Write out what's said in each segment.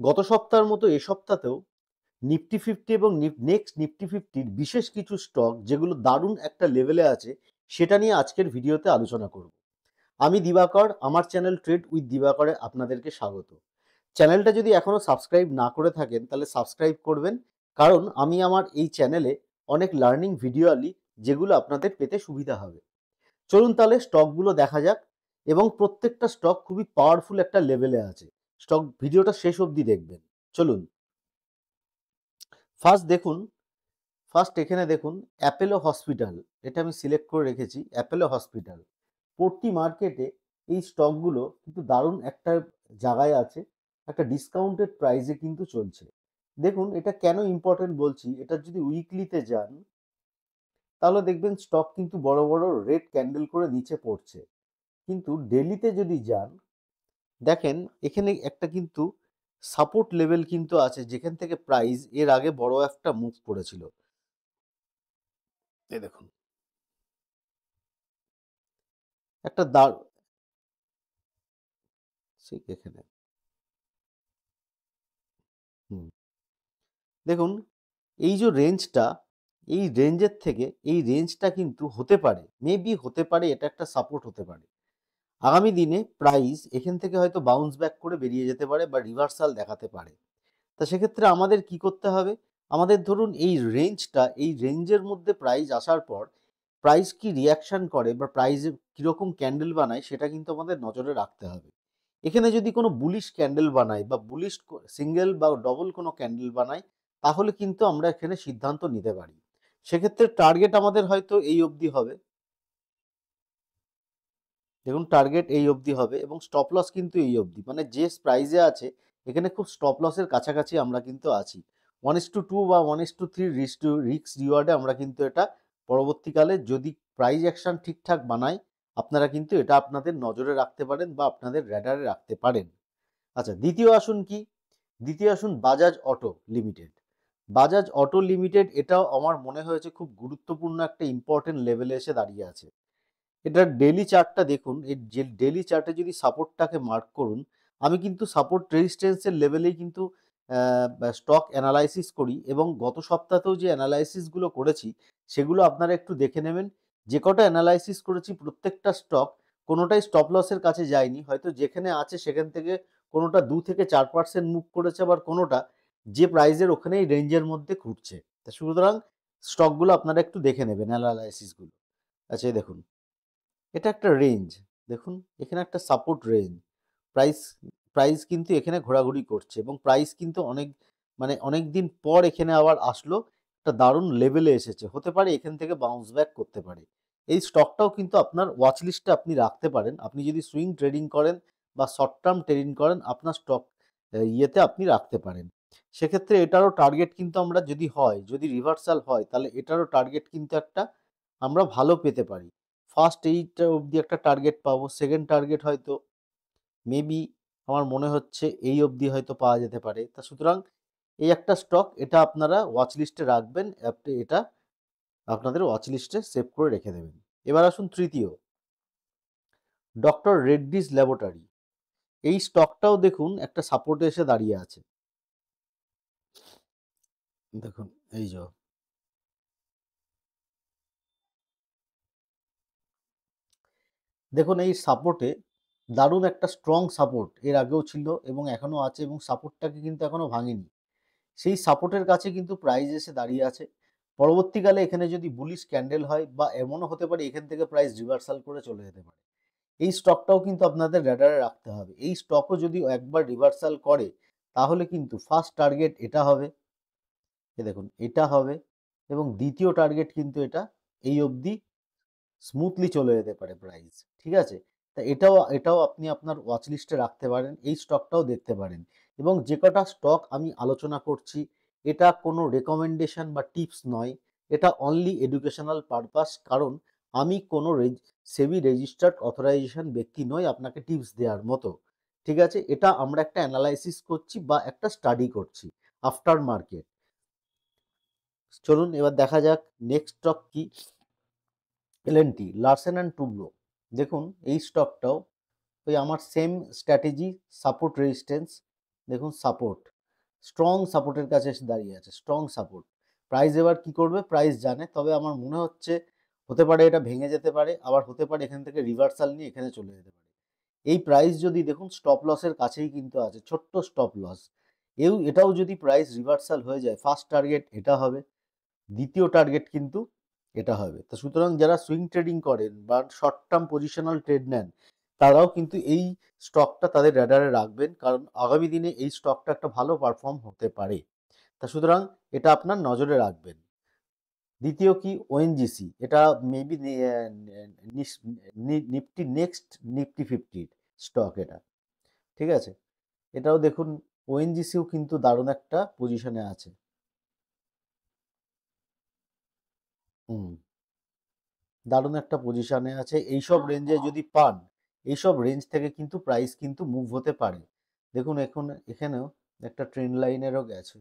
গত সপ্তাহের মতো এ সপ্তাহতেও নিফটি ফিফটি এবং নেক্সট নিফটি ফিফটির বিশেষ কিছু স্টক যেগুলো দারুণ একটা লেভেলে আছে সেটা নিয়ে আজকের ভিডিওতে আলোচনা করব। আমি দিবাকর, আমার চ্যানেল ট্রেড উইথ দিবাকরে আপনাদেরকে স্বাগত। চ্যানেলটা যদি এখনো সাবস্ক্রাইব না করে থাকেন তাহলে সাবস্ক্রাইব করবেন, কারণ আমি আমার এই চ্যানেলে অনেক লার্নিং ভিডিও আনি যেগুলো আপনাদের পেতে সুবিধা হবে। চলুন তাহলে স্টকগুলো দেখা যাক, এবং প্রত্যেকটা স্টক খুবই পাওয়ারফুল একটা লেভেলে আছে। স্টক ভিডিওটা শেষ অবধি দেখবেন। চলুন ফার্স্ট দেখুন, এখানে দেখুন অ্যাপেলো হসপিটাল, এটা আমি সিলেক্ট করে রেখেছি। অ্যাপেলো হসপিটাল পড়তি মার্কেটে এই স্টকগুলো কিন্তু দারুণ একটা জায়গায় আছে, একটা ডিসকাউন্টেড প্রাইসে কিন্তু চলছে। দেখুন এটা কেন ইম্পর্টেন্ট বলছি, এটা যদি উইকলিতে যান তাহলে দেখবেন স্টক কিন্তু বড় বড় রেড ক্যান্ডেল করে নিচে পড়ছে, কিন্তু ডেলিতে যদি যান দেখেন এখানে একটা কিন্তু সাপোর্ট লেভেল কিন্তু আছে, যেখান থেকে প্রাইস এর আগে বড় একটা মুভ করেছিল। এই দেখুন একটা ঠিক এখানে হুম দেখুন এই যে রেঞ্জটা, এই রেঞ্জের থেকে এই রেঞ্জটা কিন্তু হতে পারে, মেবি হতে পারে এটা একটা সাপোর্ট হতে পারে। আগামী দিনে প্রাইস এখান থেকে হয়তো বাউন্স ব্যাক করে বেরিয়ে যেতে পারে বা রিভার্সাল দেখাতে পারে। তা সেক্ষেত্রে আমাদের কি করতে হবে, আমাদের ধরুন এই রেঞ্জটা, এই রেঞ্জের মধ্যে প্রাইস আসার পর প্রাইস কি রিয়াকশন করে বা প্রাইস কিরকম ক্যান্ডেল বানায় সেটা কিন্তু আমাদের নজরে রাখতে হবে। এখানে যদি কোনো বুলিশ ক্যান্ডেল বানায় বা বুলিশ সিঙ্গেল বা ডবল কোনো ক্যান্ডেল বানায় তাহলে কিন্তু আমরা এখানে সিদ্ধান্ত নিতে পারি। সেক্ষেত্রে টার্গেট আমাদের হয়তো এই অবধি হবে, দেখুন টার্গেট এই অবধি হবে এবং স্টপ লস কিন্তু এই অবধি, মানে যে প্রাইসে আছে এখানে খুব স্টপ লসের কাছাকাছি আমরা কিন্তু আছি। 1:2 বা 1:3 রিস্ক রিওয়ার্ডে আমরা কিন্তু এটা পরবর্তীকালে যদি প্রাইস অ্যাকশন ঠিকঠাক বানায় আপনারা কিন্তু এটা আপনাদের নজরে রাখতে পারেন বা আপনাদের র্যাডারে রাখতে পারেন। আচ্ছা, দ্বিতীয় আসুন কি, দ্বিতীয় আসুন Bajaj auto limited. Bajaj auto limited এটাও আমার মনে হয়েছে খুব গুরুত্বপূর্ণ একটা ইম্পর্টেন্ট লেভেলে এসে দাঁড়িয়ে আছে। এটার ডেইলি চার্টটা দেখুন, এই যে ডেইলি চার্টে যদি সাপোর্টটাকে মার্ক করুন, আমি কিন্তু সাপোর্ট রেজিস্ট্যান্সের লেভেলেই কিন্তু স্টক অ্যানালাইসিস করি, এবং গত সপ্তাহতেও যে অ্যানালাইসিসগুলো করেছি সেগুলো আপনারা একটু দেখে নেবেন। যে কটা অ্যানালাইসিস করেছি প্রত্যেকটা স্টক কোনোটাই স্টপ লসের কাছে যায়নি, হয়তো যেখানে আছে সেখান থেকে কোনোটা 2 থেকে 4% মুভ করেছে, আবার কোনোটা যে প্রাইজের ওখানেই রেঞ্জের মধ্যে ঘুরছে। তা সুতরাং স্টকগুলো আপনারা একটু দেখে নেবেন অ্যানালাইসিসগুলো। আচ্ছা এই দেখুন, এটা একটা রেঞ্জ, দেখুন এখানে একটা সাপোর্ট রেঞ্জ, প্রাইস প্রাইস কিন্তু এখানে ঘোরাঘুরি করছে এবং প্রাইস কিন্তু অনেক মানে অনেক দিন পর এখানে আবার আসলো, একটা দারুণ লেভেলে এসেছে, হতে পারে এখান থেকে বাউন্স ব্যাক করতে পারে। এই স্টকটাও কিন্তু আপনার ওয়াচ লিস্টে আপনি রাখতে পারেন, আপনি যদি সুইং ট্রেডিং করেন বা শর্ট টার্ম ট্রেডিং করেন আপনার স্টক ইয়েতে আপনি রাখতে পারেন। সেক্ষেত্রে এটারও টার্গেট কিন্তু আমরা যদি হয়, যদি রিভার্সাল হয় তাহলে এটারও টার্গেট কিন্তু একটা আমরা ভালো পেতে পারি। ফার্স্ট এইটা অবধি একটা টার্গেট পাবো, সেকেন্ড টার্গেট হয়তো মেবি আমার মনে হচ্ছে এই অবধি হয়তো পাওয়া যেতে পারে। তা সুতরাং এই একটা স্টক, এটা আপনারা ওয়াচ লিস্টে রাখবেন, আপনি এটা আপনাদের ওয়াচ লিস্টে সেভ করে রেখে দেবেন। এবার আসুন তৃতীয়, ডক্টর রেড্ডিজ ল্যাবরেটরি। এই স্টকটাও দেখুন একটা সাপোর্টে এসে দাঁড়িয়ে আছে, দেখুন এই যে দেখুন এই সাপোর্টে দারুণ একটা স্ট্রং সাপোর্ট এর আগেও ছিল এবং এখনো আছে, এবং সাপোর্টটাকে কিন্তু এখনো ভাঙেনি। সেই সাপোর্টের কাছে কিন্তু প্রাইস এসে দাঁড়িয়ে আছে। পরবর্তীকালে এখানে যদি বুলিশ ক্যান্ডেল হয় বা এমনও হতে পারে এখান থেকে প্রাইস রিভার্সাল করে চলে যেতে পারে। এই স্টকটাও কিন্তু আপনাদের র্যাডারে রাখতে হবে। এই স্টকও যদি একবার রিভার্সাল করে তাহলে কিন্তু ফার্স্ট টার্গেট এটা হবে, দেখুন এটা হবে, এবং দ্বিতীয় টার্গেট কিন্তু এটা এই অবধি স্মুথলি চলে যেতে পারে প্রাইস। ঠিক আছে, তা এটাও আপনি আপনার ওয়াচ লিস্টে রাখতে পারেন, এই স্টকটাও দেখতে পারেন। এবং যে কটা স্টক আমি আলোচনা করছি এটা কোনো রেকমেন্ডেশন বা টিপস নয়, এটা অনলি এডুকেশনাল পারপাস, কারণ আমি কোনো সেবি রেজিস্টার্ড অথরাইজেশন ব্যক্তি নই আপনাকে টিপস দেওয়ার মতো। ঠিক আছে, এটা আমরা একটা অ্যানালাইসিস করছি বা একটা স্টাডি করছি আফটার মার্কেট। চলুন এবার দেখা যাক নেক্সট স্টক কি, এলএনটি, লার্সেন অ্যান্ড টুব্রো। দেখুন এই স্টকটাও ওই আমার সেম স্ট্র্যাটেজি, সাপোর্ট রেজিস্ট্যান্স, দেখুন সাপোর্ট, স্ট্রং সাপোর্টের কাছে এসে দাঁড়িয়ে আছে, স্ট্রং সাপোর্ট। প্রাইস এবার কি করবে প্রাইস জানে, তবে আমার মনে হচ্ছে হতে পারে এটা ভেঙে যেতে পারে, আবার হতে পারে এখান থেকে রিভার্সাল নিয়ে এখানে চলে যেতে পারে। এই প্রাইস যদি দেখুন স্টপ লসের কাছেই কিন্তু আছে, ছোট্ট স্টপ লস। এটাও যদি প্রাইস রিভার্সাল হয়ে যায়, ফার্স্ট টার্গেট এটা হবে, দ্বিতীয় টার্গেট কিন্তু এটা হবে। তো সুতরাং যারা সুইং ট্রেডিং করেন বা শর্ট টার্ম পজিশনাল ট্রেড নেন, তারাও কিন্তু এই স্টকটা তাদের র্যাডারে রাখবেন, কারণ আগামী দিনে এই স্টকটা একটা ভালো পারফর্ম হতে পারে। তা সুতরাং এটা আপনার নজরে রাখবেন। দ্বিতীয় কি, ওএনজিসি, এটা maybe Nifty next Nifty 50 stock এটা, ঠিক আছে। এটাও দেখুন ওএনজিসিও কিন্তু দারুণ একটা পজিশনে আছে। হুম, দারুণ একটা পজিশনে আছে, এইসব রেঞ্জে যদি পান, এইসব রেঞ্জ থেকে কিন্তু প্রাইস কিন্তু মুভ হতে পারে। দেখুন এখন এখানেও একটা ট্রেন্ড লাইনেরও গেছে,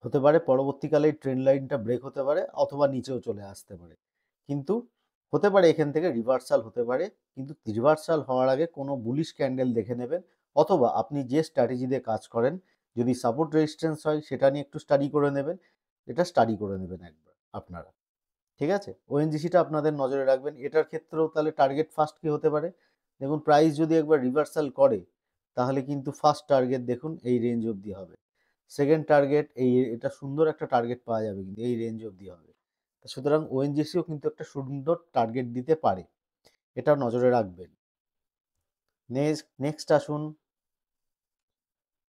হতে পারে পরবর্তীকালে এই ট্রেন্ড লাইনটা ব্রেক হতে পারে অথবা নিচেও চলে আসতে পারে, কিন্তু হতে পারে এখান থেকে রিভার্সাল হতে পারে। কিন্তু রিভার্সাল হওয়ার আগে কোনো বুলিশ ক্যান্ডেল দেখে নেবেন, অথবা আপনি যে স্ট্র্যাটেজি দিয়ে কাজ করেন, যদি সাপোর্ট রেজিস্ট্যান্স হয় সেটা নিয়ে একটু স্টাডি করে নেবেন, এটা স্টাডি করে নেবেন একবার আপনারা, ঠিক আছে। ওএনজিসিটা আপনাদের নজরে রাখবেন, এটার ক্ষেত্রেও তাহলে টার্গেট ফার্স্ট কি হতে পারে, দেখুন প্রাইস যদি একবার রিভার্সাল করে, তাহলে কিন্তু ফার্স্ট টার্গেট দেখুন এই রেঞ্জ অবধি হবে, সেকেন্ড টার্গেট এটা সুন্দর একটা টার্গেট পাওয়া যাবে কিন্তু এই রেঞ্জ অবধি হবে। সুতরাং ওএনজিসিও কিন্তু একটা সুন্দর টার্গেট দিতে পারে, এটা নজরে রাখবেন। নেক্সট আসুন,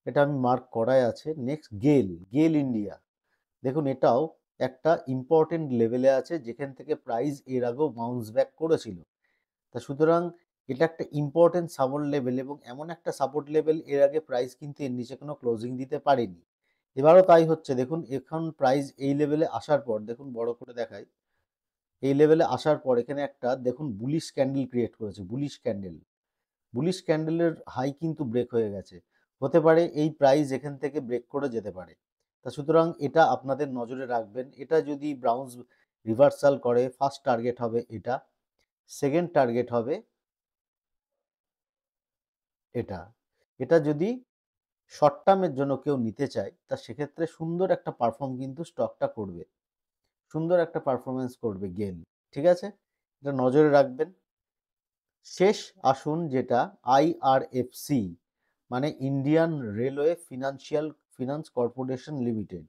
এটা আমি মার্ক করাই আছে, নেক্সট গেল, গেল ইন্ডিয়া। দেখুন এটাও একটা ইম্পর্টেন্ট লেভেলে আছে, যেখান থেকে প্রাইস এর আগেও বাউন্স ব্যাক করেছিল। তা সুতরাং এটা একটা ইম্পর্টেন্ট সাপোর্ট লেভেল, এবং এমন একটা সাপোর্ট লেভেল এর আগে প্রাইস কিন্তু এর নিচে কোনো ক্লোজিং দিতে পারেনি, এবারও তাই হচ্ছে। দেখুন এখন প্রাইস এই লেভেলে আসার পর, দেখুন বড় করে দেখাই, এই লেভেলে আসার পর এখানে একটা দেখুন বুলিশ ক্যান্ডেল ক্রিয়েট করেছে, বুলিশ ক্যান্ডেল, বুলিশ ক্যান্ডেলের হাই কিন্তু ব্রেক হয়ে গেছে, হতে পারে এই প্রাইস এখান থেকে ব্রেক করে যেতে পারে। তা সুতরাং এটা আপনাদের নজরে রাখবেন, এটা যদি ব্রাউন্স রিভার্সাল করে ফার্স্ট টার্গেট হবে এটা, সেকেন্ড টার্গেট হবে এটা। এটা যদি শর্ট টার্মের জন্য কেউ নিতে চায়, তা সেক্ষেত্রে সুন্দর একটা পারফর্ম কিন্তু স্টকটা করবে, সুন্দর একটা পারফরমেন্স করবে গেল, ঠিক আছে, এটা নজরে রাখবেন। শেষ আসুন যেটা আইআরএফসি, মানে Indian railway finance corporation limited.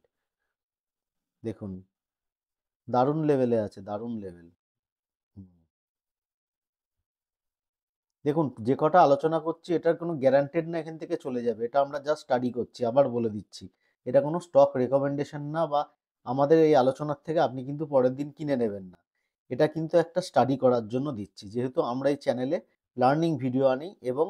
দেখুন দারুণ লেভেলে আছে, দারুণ লেভেল। দেখুন যে কটা আলোচনা করছি এটার কোনো গ্যারান্টেড না এখান থেকে চলে যাবে, এটা আমরা জাস্ট স্টাডি করছি, আবার বলে দিচ্ছি, এটা কোনো স্টক রেকমেন্ডেশন না, বা আমাদের এই আলোচনার থেকে আপনি কিন্তু পরের দিন কিনে নেবেন না, এটা কিন্তু একটা স্টাডি করার জন্য দিচ্ছি, যেহেতু আমরা এই চ্যানেলে লার্নিং ভিডিও আনি এবং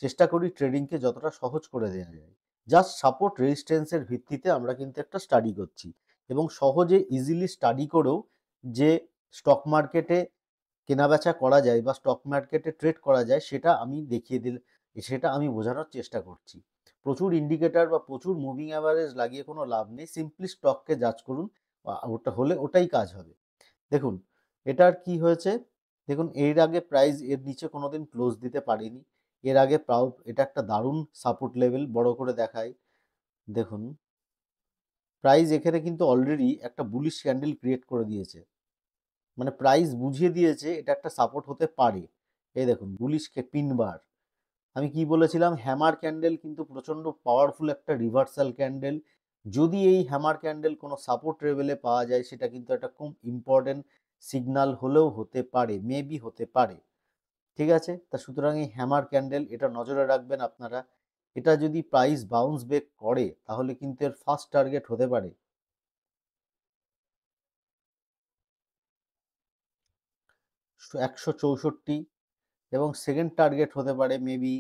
চেষ্টা করি ট্রেডিংকে যতটা সহজ করে দেওয়া যায়। জাস্ট সাপোর্ট রেজিস্ট্যান্সের ভিত্তিতে আমরা কিন্তু একটা স্টাডি করছি, এবং সহজে ইজিলি স্টাডি করেও যে স্টক মার্কেটে কেনাবেচা করা যায় বা স্টক মার্কেটে ট্রেড করা যায়, সেটা আমি দেখিয়ে দিলে, সেটা আমি বোঝানোর চেষ্টা করছি। প্রচুর ইন্ডিকেটর বা প্রচুর মুভিং অ্যাভারেজ লাগিয়ে কোনো লাভ নেই, সিম্পলি স্টককে জাজ করুন, ওটা হলে ওটাই কাজ হবে। দেখুন এটার কি হয়েছে, দেখুন এর আগে প্রাইস এর নিচে কোনোদিন ক্লোজ দিতে পারেনি, এর আগে এটা একটা দারুণ সাপোর্ট লেভেল, বড় করে দেখায়, দেখুন প্রাইস এখানে কিন্তু অলরেডি একটা বুলিশ ক্যান্ডেল ক্রিয়েট করে দিয়েছে, মানে প্রাইস বুঝিয়ে দিয়েছে এটা একটা সাপোর্ট হতে পারে। এই দেখুন বুলিশকে পিনবার, আমি কি বলেছিলাম, হ্যামার ক্যান্ডেল কিন্তু প্রচণ্ড পাওয়ারফুল একটা রিভার্সাল ক্যান্ডেল, যদি এই হ্যামার ক্যান্ডেল কোনো সাপোর্ট লেভেলে পাওয়া যায়, সেটা কিন্তু একটা খুব ইম্পর্টেন্ট সিগনাল হলেও হতে পারে, মেবি হতে পারে, ঠিক আছে। তা সুতরাং এই হ্যামার ক্যান্ডেল এটা নজরে রাখবেন আপনারা, এটা যদি প্রাইস বাউন্স ব্যাক করে তাহলে কিন্তু এর ফার্স্ট টার্গেট হতে পারে 164, এবং সেকেন্ড টার্গেট হতে পারে মেবি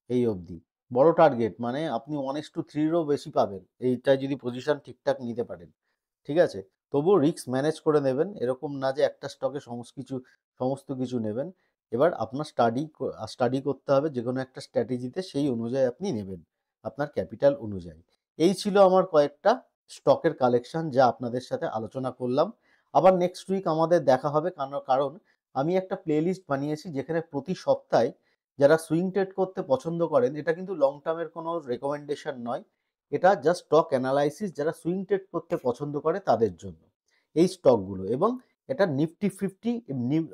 এই অবধি। বড় টার্গেট মানে আপনি 1:3-ও বেশি পাবেন এইটায় যদি পজিশন ঠিকঠাক নিতে পারেন, ঠিক আছে। তবুও রিস্ক ম্যানেজ করে নেবেন, এরকম না যে একটা স্টকে সমস্ত কিছু নেবেন। এবার আপনার স্টাডি করতে হবে যে কোনো একটা স্ট্র্যাটেজিতে, সেই অনুযায়ী আপনি নেবেন আপনার ক্যাপিটাল অনুযায়ী। এই ছিল আমার কয়েকটা স্টকের কালেকশন যা আপনাদের সাথে আলোচনা করলাম। আবার নেক্সট উইক আমাদের দেখা হবে, কারণ আমি একটা প্লেলিস্ট বানিয়েছি যেখানে প্রতি সপ্তাহে যারা সুইং ট্রেড করতে পছন্দ করেন, এটা কিন্তু লং টার্মের কোনো রেকমেন্ডেশন নয়, এটা জাস্ট স্টক অ্যানালাইসিস, যারা সুইং ট্রেড করতে পছন্দ করে তাদের জন্য এই স্টকগুলো। এবং এটা নিফটি ফিফটি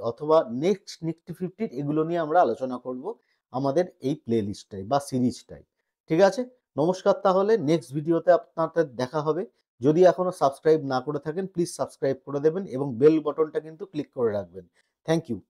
অথবা নেক্সট নিফটি ফিফটির এগুলো নিয়ে আমরা আলোচনা করব আমাদের এই প্লে লিস্টটাই বা সিরিজটাই। ঠিক আছে, নমস্কার। তাহলে নেক্সট ভিডিওতে আপনাদের দেখা হবে। যদি এখনো সাবস্ক্রাইব না করে থাকেন প্লিজ সাবস্ক্রাইব করে দেবেন এবং বেল বটনটা কিন্তু ক্লিক করে রাখবেন। Thank you.